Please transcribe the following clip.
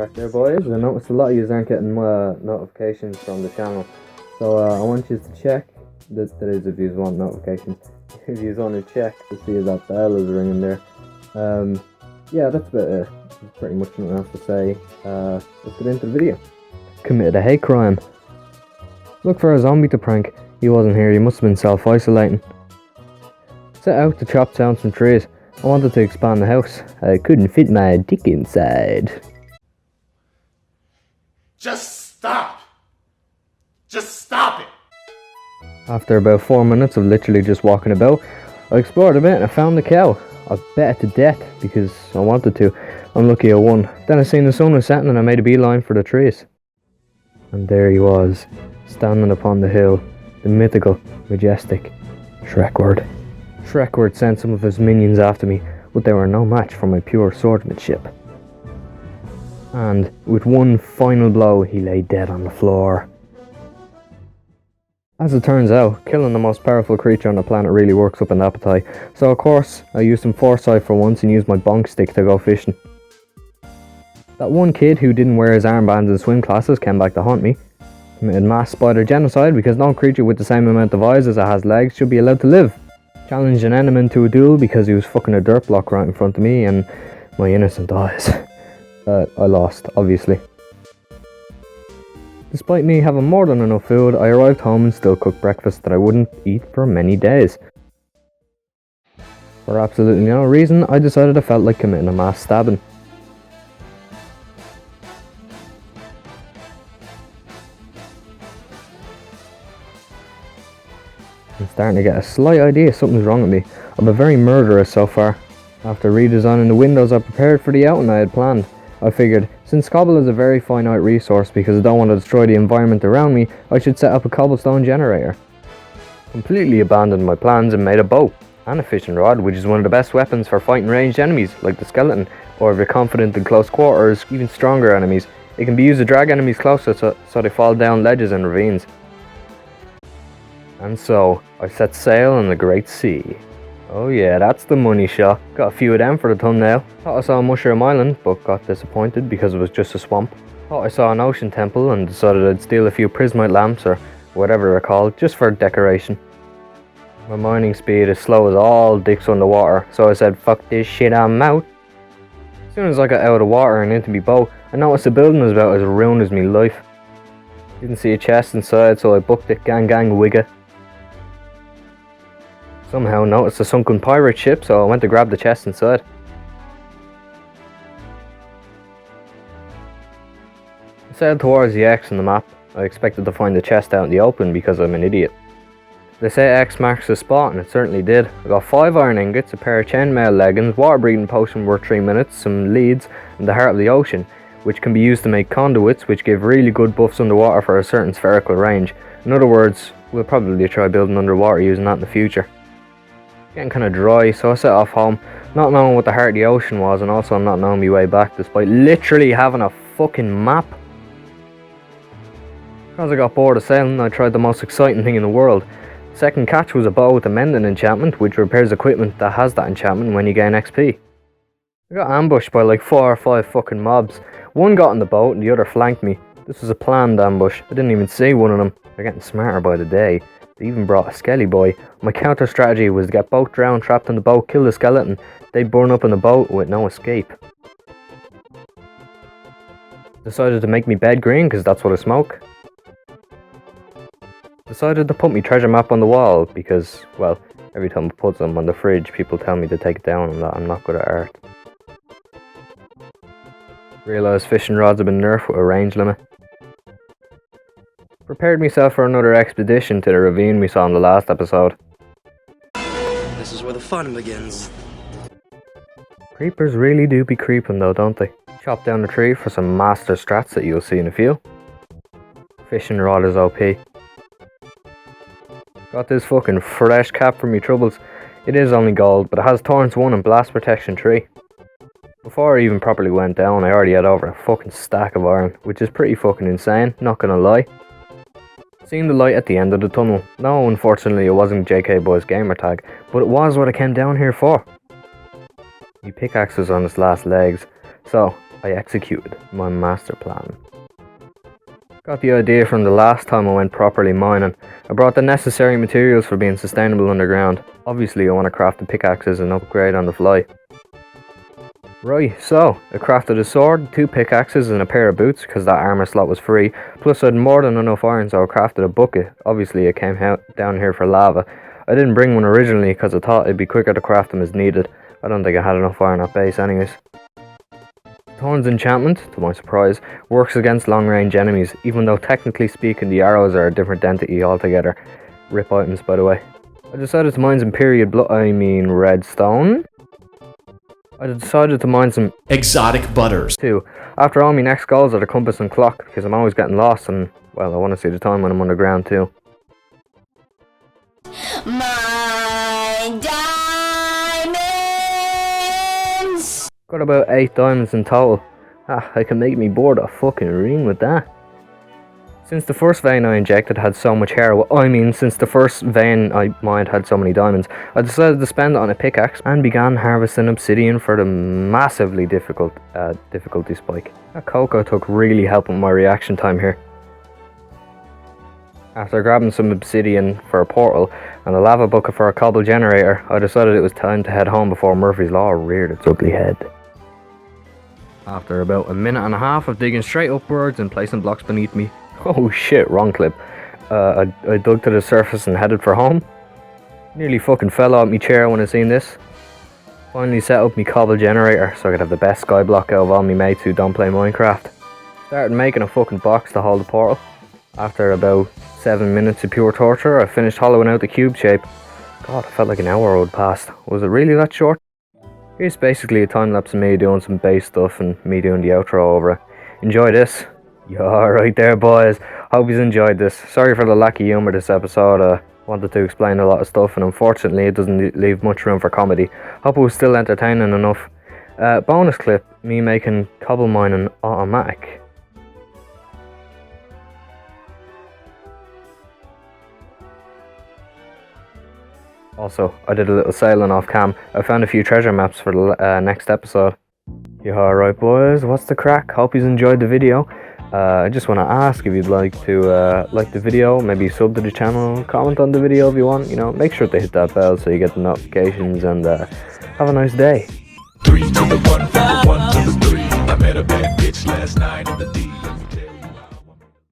Crack there, boys. I noticed a lot of you aren't getting notifications from the channel, so I want you to check. That is, if you want notifications. If you want to check to see if that bell is ringing there. Yeah, that's about it. There's pretty much nothing else to say. Let's get into the video. Committed a hate crime. Look for a zombie to prank. He wasn't here. He must have been self-isolating. Set out to chop down some trees. I wanted to expand the house. I couldn't fit my dick inside. Just stop! Just stop it! After about 4 minutes of literally just walking about, I explored a bit and I found the cow. I bet it to death because I wanted to. I'm lucky I won. Then I seen the sun was setting and I made a beeline for the trees. And there he was, standing upon the hill, the mythical, majestic Shrekward. Shrekward sent some of his minions after me, but they were no match for my pure swordsmanship. And with one final blow, he lay dead on the floor. As it turns out, killing the most powerful creature on the planet really works up an appetite, so of course, I used some foresight for once and used my bonk stick to go fishing. That one kid who didn't wear his armbands in swim classes came back to haunt me. Committed mass spider genocide because no creature with the same amount of eyes as it has legs should be allowed to live. Challenged an enemy to a duel because he was fucking a dirt block right in front of me and my innocent eyes. I lost, obviously. Despite me having more than enough food, I arrived home and still cooked breakfast that I wouldn't eat for many days. For absolutely no reason, I decided I felt like committing a mass stabbing. I'm starting to get a slight idea something's wrong with me. I've been very murderous so far. After redesigning the windows I prepared for the outing I had planned, I figured, since cobble is a very finite resource because I don't want to destroy the environment around me, I should set up a cobblestone generator. Completely abandoned my plans and made a bow, and a fishing rod, which is one of the best weapons for fighting ranged enemies, like the skeleton, or if you're confident in close quarters, even stronger enemies. It can be used to drag enemies closer so they fall down ledges and ravines. And so, I set sail on the Great Sea. Oh yeah, that's the money shot. Got a few of them for the thumbnail. Thought I saw Mushroom Island, but got disappointed because it was just a swamp. Thought I saw an ocean temple and decided I'd steal a few prismite lamps or whatever they're called, just for decoration. My mining speed is slow as all dicks underwater, so I said fuck this shit, I'm out. As soon as I got out of the water and into my boat, I noticed the building was about as ruined as my life. Didn't see a chest inside, so I booked it gang wigger. Somehow noticed a sunken pirate ship, so I went to grab the chest inside. I sailed towards the X on the map. I expected to find the chest out in the open because I'm an idiot. They say X marks the spot, and it certainly did. I got 5 iron ingots, a pair of chainmail leggings, water breathing potion worth 3 minutes, some leads, and the heart of the ocean, which can be used to make conduits, which give really good buffs underwater for a certain spherical range. In other words, we'll probably try building underwater using that in the future. Getting kind of dry, so I set off home, not knowing what the heart of the ocean was and also not knowing my way back despite literally having a fucking map. Because I got bored of sailing, I tried the most exciting thing in the world. Second catch was a bow with a mending enchantment which repairs equipment that has that enchantment when you gain XP. I got ambushed by like 4 or 5 fucking mobs. One got on the boat and the other flanked me. This was a planned ambush. I didn't even see one of them. They're getting smarter by the day. They even brought a skelly boy. My counter strategy was to get both drowned, trapped in the boat, kill the skeleton. They'd burn up in the boat with no escape. Decided to make me bed green because that's what I smoke. Decided to put my treasure map on the wall because, well, every time I put them on the fridge, people tell me to take it down and that I'm not good at art. Realised fishing rods have been nerfed with a range limit. Prepared myself for another expedition to the ravine we saw in the last episode. This is where the fun begins. Creepers really do be creeping though, don't they? Chop down the tree for some master strats that you'll see in a few. Fishing rod is OP. Got this fucking fresh cap for me troubles. It is only gold, but it has Thorns 1 and Blast Protection 3. Before I even properly went down, I already had over a fucking stack of iron, which is pretty fucking insane, not gonna lie. Seen the light at the end of the tunnel. No, unfortunately it wasn't JK Boy's gamertag, but it was what I came down here for. My pickaxe was on its last legs, so I executed my master plan. Got the idea from the last time I went properly mining. I brought the necessary materials for being sustainable underground. Obviously I want to craft the pickaxes and upgrade on the fly. Right, so I crafted a sword, 2 pickaxes and a pair of boots because that armor slot was free. Plus I had more than enough iron, so I crafted a bucket. Obviously I came down here for lava. I didn't bring one originally because I thought it'd be quicker to craft them as needed. I don't think I had enough iron at base anyways. Thorn's enchantment, to my surprise, works against long range enemies, even though technically speaking the arrows are a different entity altogether. RIP items by the way. I decided to mine some redstone. I decided to mine some exotic butters too. After all, my next goals are the compass and clock, because I'm always getting lost and, well, I want to see the time when I'm underground too. My diamonds! Got about 8 diamonds in total. I can make me board a fucking ring with that. Since the first vein I injected had so much hair, since the first vein I mined had so many diamonds, I decided to spend it on a pickaxe and began harvesting obsidian for the massively difficult difficulty spike. That cocoa took really helping my reaction time here. After grabbing some obsidian for a portal and a lava bucket for a cobble generator, I decided it was time to head home before Murphy's Law reared its ugly head. After about a minute and a half of digging straight upwards and placing blocks beneath me, oh shit, wrong clip. I dug to the surface and headed for home. Nearly fucking fell out of my chair when I seen this. Finally set up my cobble generator so I could have the best skyblock out of all my mates who don't play Minecraft. Started making a fucking box to hold the portal. After about 7 minutes of pure torture, I finished hollowing out the cube shape. God, it felt like an hour would passed. Was it really that short? Here's basically a time lapse of me doing some bass stuff and me doing the outro over it. Enjoy this. Yeah, right there boys. Hope you enjoyed this. Sorry for the lack of humour this episode. I wanted to explain a lot of stuff and unfortunately it doesn't leave much room for comedy. Hope it was still entertaining enough. Bonus clip, me making cobble mining automatic. Also, I did a little sailing off cam. I found a few treasure maps for the next episode. Yeah, alright boys, what's the crack? Hope you enjoyed the video. I just want to ask if you'd like to like the video, maybe sub to the channel, comment on the video if you want, you know, make sure to hit that bell so you get the notifications and have a nice day. 3 to the 1, from the 1 to the 3. I met a bad bitch last night in the D.